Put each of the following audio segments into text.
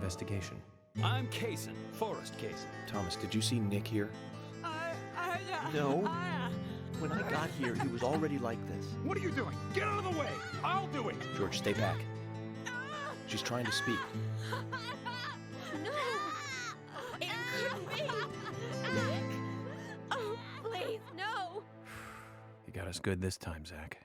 investigation. I'm Kaysen, Forrest Kaysen. Thomas, did you see Nick here? No. When I got here, he was already like this. What are you doing? Get out of the way! I'll do it! George, stay back. She's trying to speak. No! It couldn't be! Nick! Oh, please, no! You got us good this time, Zach.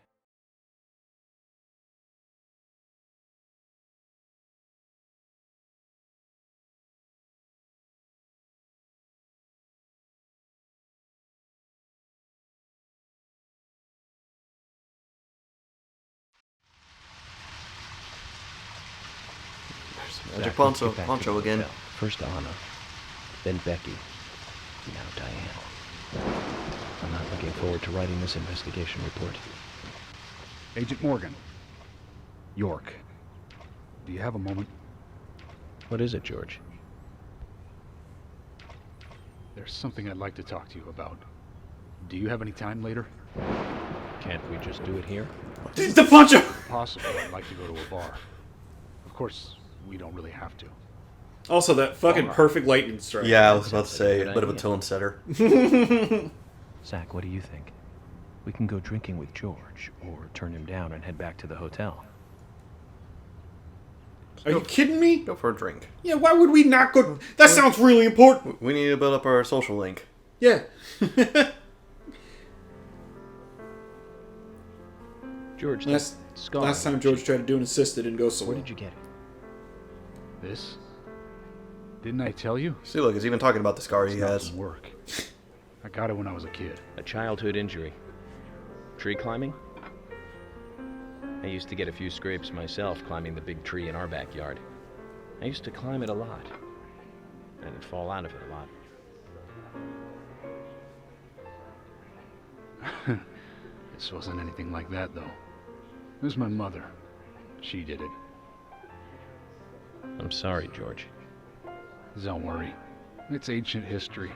Magic Poncho again. First Anna, then Becky, now Diane. I'm not looking forward to writing this investigation report. Agent Morgan. York. Do you have a moment? What is it, George? There's something I'd like to talk to you about. Do you have any time later? Can't we just do it here? It's the Poncho! If possible, I'd like to go to a bar. Of course, we don't really have to. Also, that fucking perfect lightning strike. Yeah, I was about to say, a bit of a tone setter. Zach, what do you think? We can go drinking with George, or turn him down and head back to the hotel. Are you kidding me? Go for a drink. Yeah, why would we not go? That sounds really important. We need to build up our social link. Yeah. George, last time George tried to do an assist, it didn't go so well. Where did you get it? This? Didn't I tell you? See, look, he's even talking about the scar he has. Doesn't work. I got it when I was a kid. A childhood injury. Tree climbing? I used to get a few scrapes myself climbing the big tree in our backyard. I used to climb it a lot. And fall out of it a lot. This wasn't anything like that, though. It was my mother. She did it. I'm sorry, George. Don't worry. It's ancient history.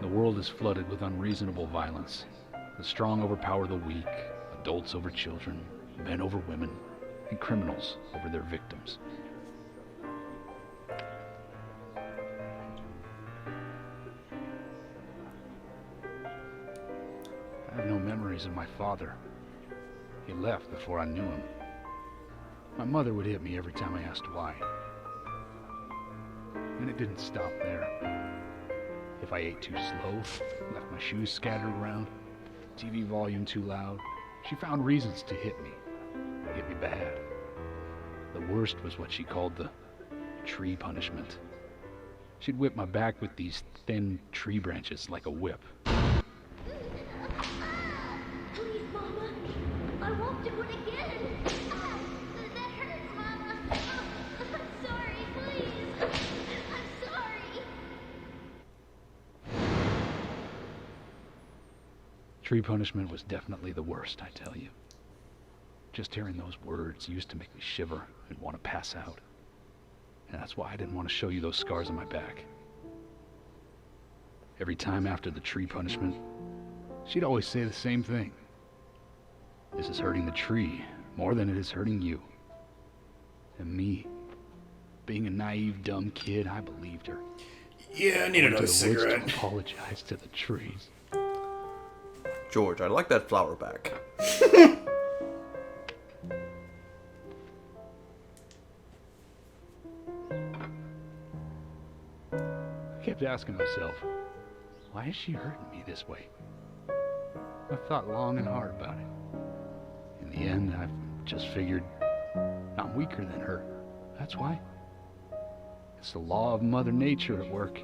The world is flooded with unreasonable violence. The strong overpower the weak, adults over children, men over women, and criminals over their victims. I have no memories of my father. He left before I knew him. My mother would hit me every time I asked why. And it didn't stop there. If I ate too slow, left my shoes scattered around, TV volume too loud, she found reasons to hit me. Hit me bad. The worst was what she called the tree punishment. She'd whip my back with these thin tree branches like a whip. Please, Mama. I won't do it again. That hurts, Mama. I'm sorry, please. I'm sorry. Tree punishment was definitely the worst, I tell you. Just hearing those words used to make me shiver and want to pass out. And that's why I didn't want to show you those scars on my back. Every time after the tree punishment, she'd always say the same thing. This is hurting the tree more than it is hurting you. And me, being a naive, dumb kid, I believed her. Yeah, I need another cigarette. To apologize to the trees. George, I'd like that flower back. I kept asking myself, why is she hurting me this way? I thought long and hard about it. In the end, I've just figured I'm weaker than her. That's why. It's the law of Mother Nature at work.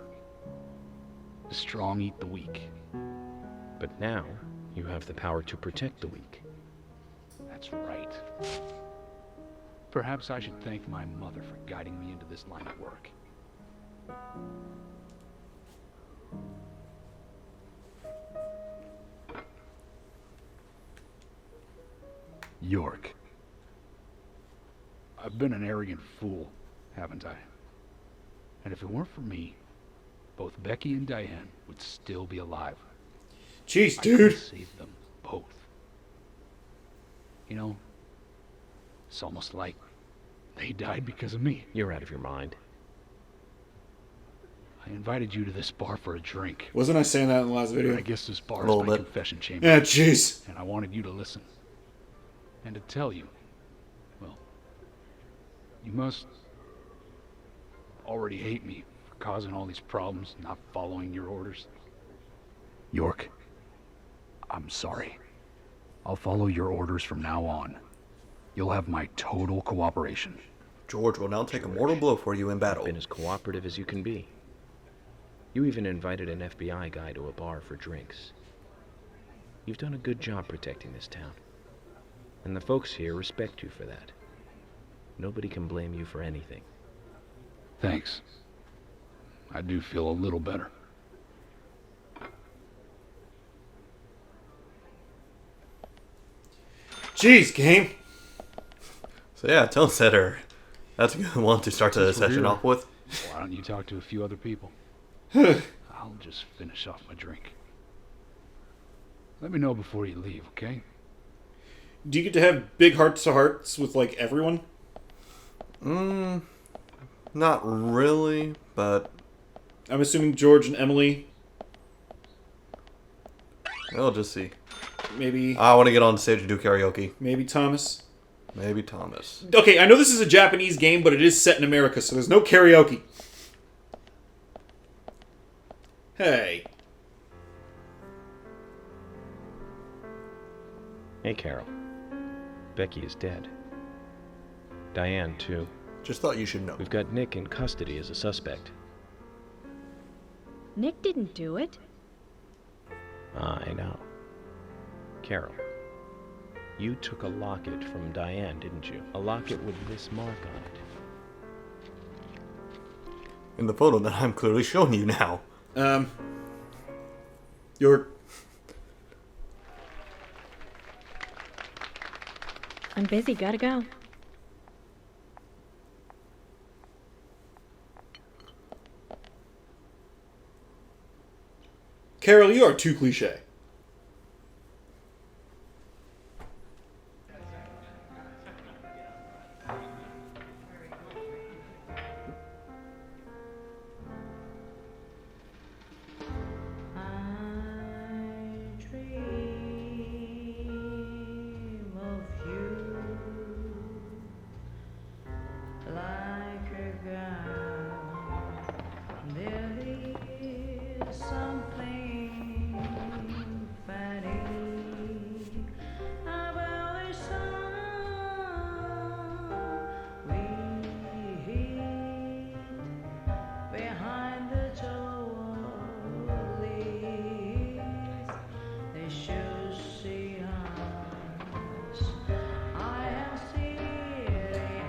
The strong eat the weak. But now, you have the power to protect the weak. That's right. Perhaps I should thank my mother for guiding me into this line of work. York. I've been an arrogant fool, haven't I? And if it weren't for me, both Becky and Diane would still be alive. Jeez, I dude. could save them both. You know, it's almost like They died because of me. You're out of your mind. I invited you to this bar for a drink. Wasn't I saying that in the last video? I guess this bar A is little my bit. confession chamber. Yeah, jeez. And I wanted you to listen. And to tell you, well, you must already hate me for causing all these problems, not following your orders. York, I'm sorry. I'll follow your orders from now on. You'll have my total cooperation. George will now take a mortal blow for you in battle. Been as cooperative as you can be. You even invited an FBI guy to a bar for drinks. You've done a good job protecting this town. And the folks here respect you for that. Nobody can blame you for anything. Thanks. I do feel a little better. Jeez, game. So yeah, tone setter. That's a good one to start the Since we're session here, off with. Why don't you talk to a few other people? I'll just finish off my drink. Let me know before you leave, okay? Do you get to have big hearts to hearts with, like, everyone? Not really, but I'm assuming George and Emily, we'll just see. maybe I want to get on stage and do karaoke. maybe Thomas. Maybe Thomas. Okay, I know this is a Japanese game, but it is set in America, so there's no karaoke. Hey. Hey, Carol. Becky is dead. Diane, too. Just thought you should know. We've got Nick in custody as a suspect. Nick didn't do it. I know. Carol, you took a locket from Diane, didn't you? A locket with this mark on it. In the photo that I'm clearly showing you now. You're... I'm busy, gotta go. Carol, you are too cliche.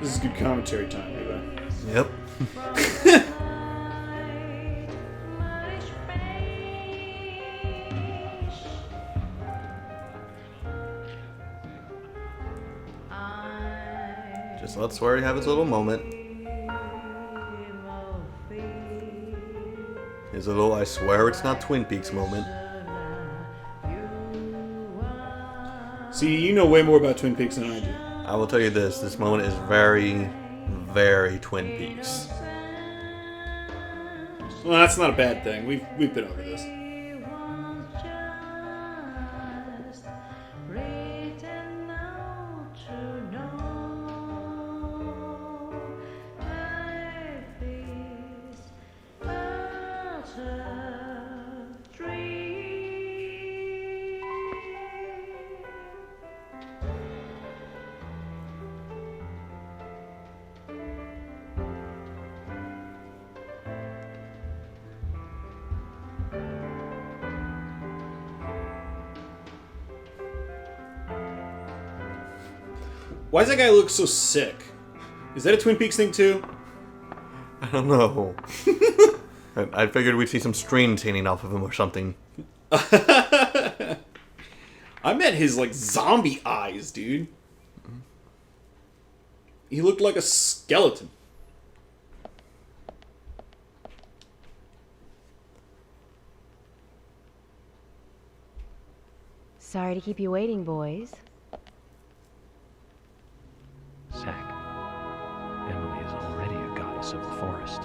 This is good commentary time, Levi. Yep. Just let Swery have his little moment. His little I swear it's not Twin Peaks moment. See, you know way more about Twin Peaks than I do. I will tell you this moment is very, very Twin Peaks. Well, that's not a bad thing. We've been over this. Why does that guy look so sick? Is that a Twin Peaks thing too? I don't know. I figured we'd see some strain tanning off of him or something. I meant his, like, zombie eyes, dude. He looked like a skeleton. Sorry to keep you waiting, boys. Zach, darkness of the forest.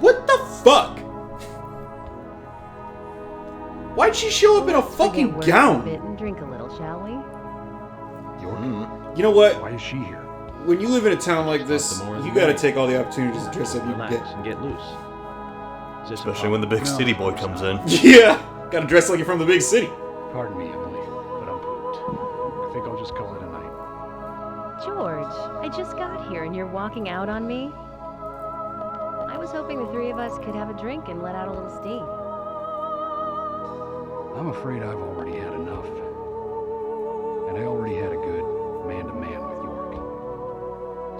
What the fuck? Why'd she show up in a fucking Forget words a gown? bit and drink a little, shall we? York, You know what? why is she here? When you live in a town like this, the more the you gotta merrier. take all the opportunities to dress up you can Relax get. and get loose. Is this Especially when the big No, city of boy course comes not. in. Yeah! Gotta dress like you're from the big city. Pardon me, Emily, but I'm pooped. I think I'll just call it a night. George, I just got here and you're walking out on me? I was hoping the three of us could have a drink and let out a little steam. I'm afraid I've already had enough. And I already had a good man-to-man with York.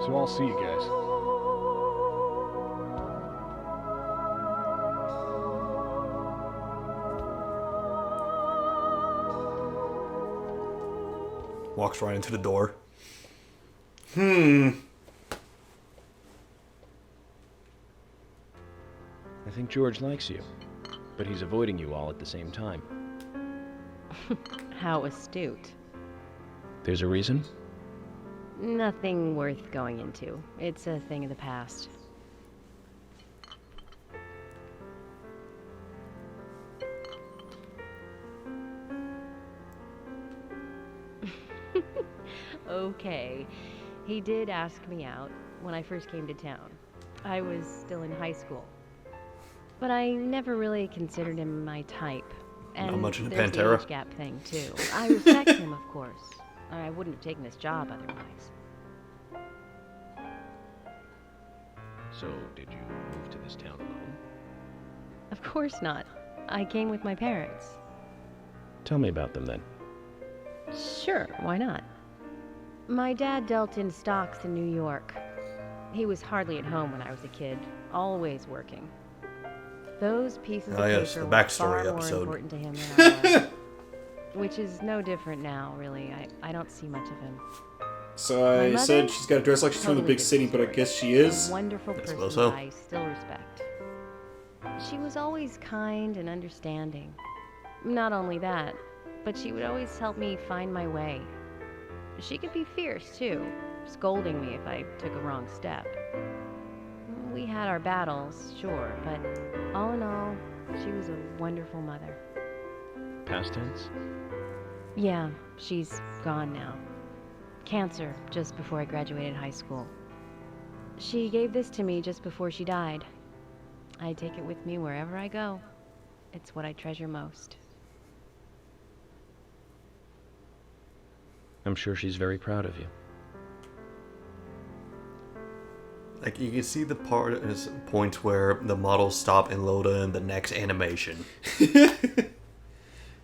So I'll see you guys. Walks right into the door. I think George likes you, but he's avoiding you all at the same time. How astute. There's a reason? Nothing worth going into. It's a thing of the past. Okay. He did ask me out when I first came to town. I was still in high school. But I never really considered him my type. And much into there's the Pantera. age gap thing, too. I respect him, of course. I wouldn't have taken this job otherwise. So, did you move to this town alone? Of course not. I came with my parents. Tell me about them then. Sure, why not? My dad dealt in stocks in New York. He was hardly at home when I was a kid, always working. Those pieces Ah, of yes, paper the were backstory far episode. more important to him than I was. Which is no different now, really. I don't see much of him. So My I mother? said she's gotta dress like she's from the Totally big city, but I different guess she A is. wonderful I person suppose so. that I still respect. She was always kind and understanding. Not only that, but she would always help me find my way. She could be fierce, too, scolding me if I took a wrong step. We had our battles, sure, but all in all, she was a wonderful mother. Past tense? Yeah, she's gone now. Cancer, just before I graduated high school. She gave this to me just before she died. I take it with me wherever I go. It's what I treasure most. I'm sure she's very proud of you. Like, you can see the points where the models stop and load in the next animation.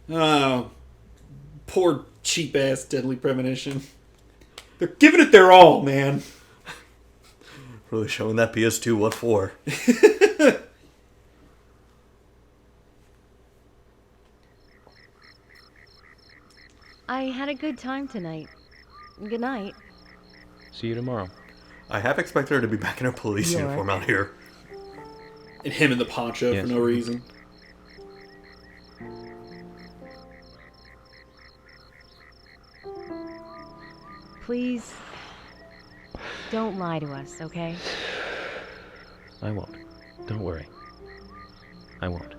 Oh, poor cheap ass Deadly Premonition. They're giving it their all, man. Really showing that PS2 what for. I had a good time tonight. Good night. See you tomorrow. I half expected her to be back in her police York. uniform out here. And him in the poncho Yes. for no reason. Please, don't lie to us, okay? I won't. Don't worry. I won't.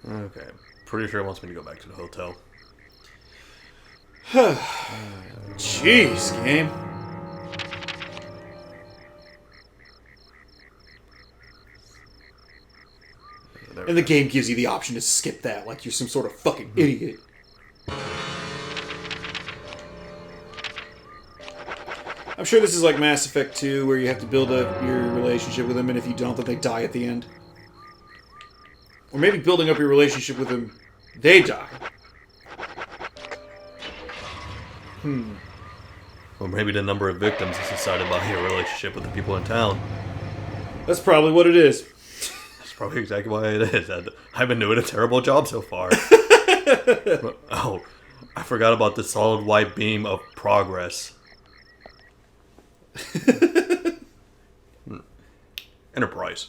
Okay. Pretty sure it wants me to go back to the hotel. Jeez, game. There And the game gives you the option to skip that like you're some sort of fucking idiot. I'm sure this is like Mass Effect 2, where you have to build up your relationship with them, and if you don't, then they die at the end. Or maybe building up your relationship with them, they die. Or maybe the number of victims is decided by your relationship with the people in town. That's probably what it is. That's probably exactly why it is. I've been doing a terrible job so far. Oh, I forgot about the solid white beam of progress. Enterprise.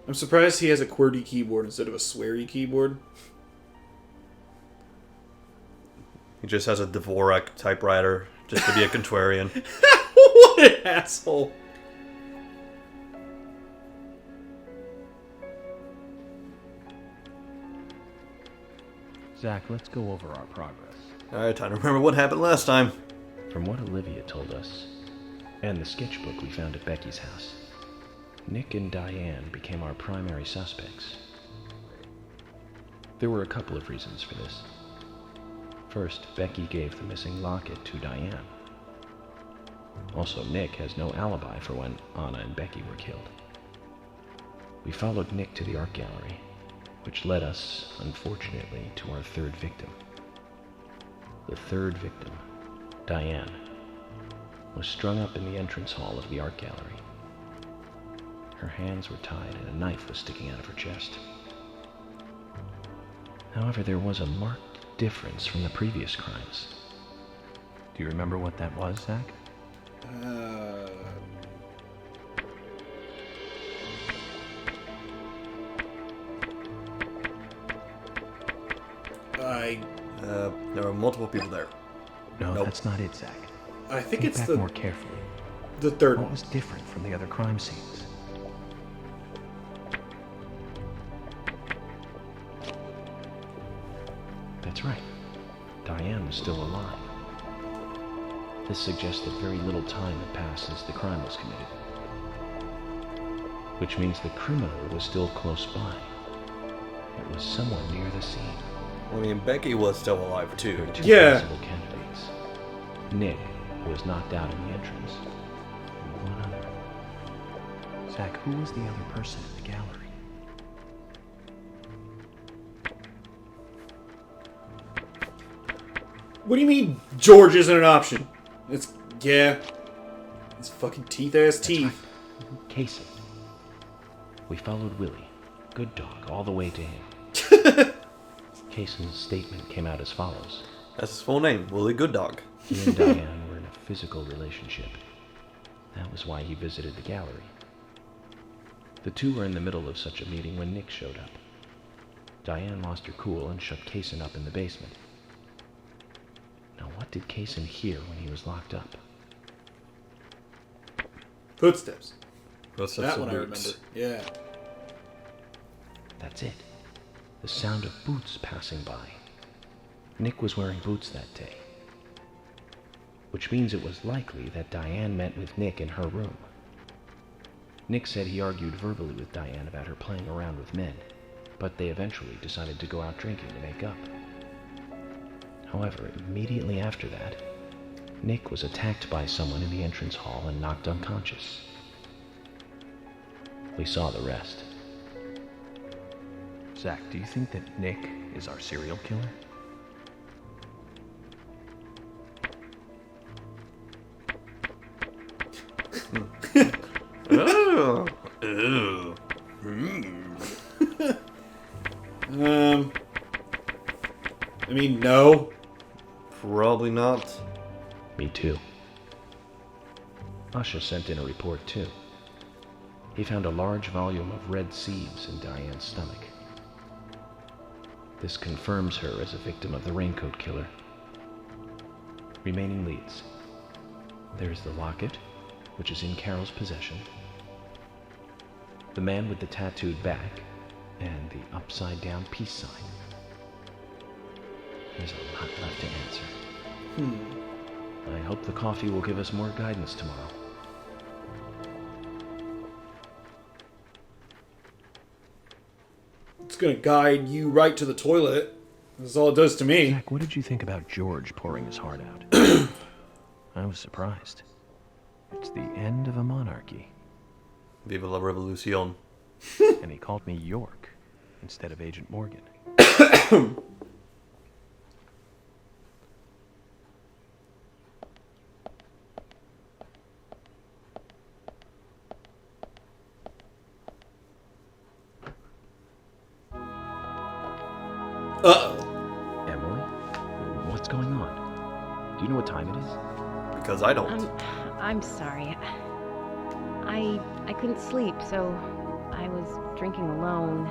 I'm surprised he has a QWERTY keyboard instead of a sweary keyboard. He just has a Dvorak typewriter just to be a contrarian. What an asshole. Zach, let's go over our progress. Alright, time to remember what happened last time. From what Olivia told us, and the sketchbook we found at Becky's house, Nick and Diane became our primary suspects. There were a couple of reasons for this. First, Becky gave the missing locket to Diane. Also, Nick has no alibi for when Anna and Becky were killed. We followed Nick to the art gallery, which led us, unfortunately, to our third victim. The third victim, Diane, was strung up in the entrance hall of the art gallery. Her hands were tied and a knife was sticking out of her chest. However, there was a marked difference from the previous crimes. Do you remember what that was, Zach? There were multiple people there. No, Nope. that's not it, Zach. I think Think it's back the more carefully. third What one. was different from the other crime scenes? That's right. Diane was still alive. This suggests that very little time had passed since the crime was committed. Which means the criminal was still close by. It was somewhere near the scene. I mean, Becky was still alive There too. were two Yeah. possible candidates. Nick, who was knocked out in the entrance, and one other. Zach, who was the other person in the gallery? What do you mean George isn't an option? It's, yeah. It's fucking teeth-ass teeth. Casey. We followed Willie, good dog, all the way to him. Cason's statement came out as follows. That's his full name, Willie Good Dog. He and Diane were in a physical relationship. That was why he visited the gallery. The two were in the middle of such a meeting when Nick showed up. Diane lost her cool and shut Cason up in the basement. Now, what did Cason hear when he was locked up? Footsteps. Footsteps That of one I boots. remember. Yeah. That's it. The sound of boots passing by. Nick was wearing boots that day. Which means it was likely that Diane met with Nick in her room. Nick said he argued verbally with Diane about her playing around with men, but they eventually decided to go out drinking to make up. However, immediately after that, Nick was attacked by someone in the entrance hall and knocked unconscious. We saw the rest. Zach, do you think that Nick is our serial killer? Oh. Ew. I mean, no. Probably not. Me too. Usha sent in a report too. He found a large volume of red seeds in Diane's stomach. This confirms her as a victim of the raincoat killer. Remaining leads. There's the locket, which is in Carol's possession, the man with the tattooed back, and the upside-down peace sign. There's a lot left to answer. I hope the coffee will give us more guidance tomorrow. It's gonna guide you right to the toilet. That's all it does to me. Zach, what did you think about George pouring his heart out? I was surprised. It's the end of a monarchy. Viva la revolucion. And he called me York instead of Agent Morgan. Uh-oh. Do you know what time it is? Because I don't. I'm sorry. I couldn't sleep, so I was drinking alone.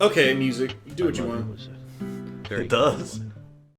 Okay, music. You do what you My mother want. was a very It does. good woman.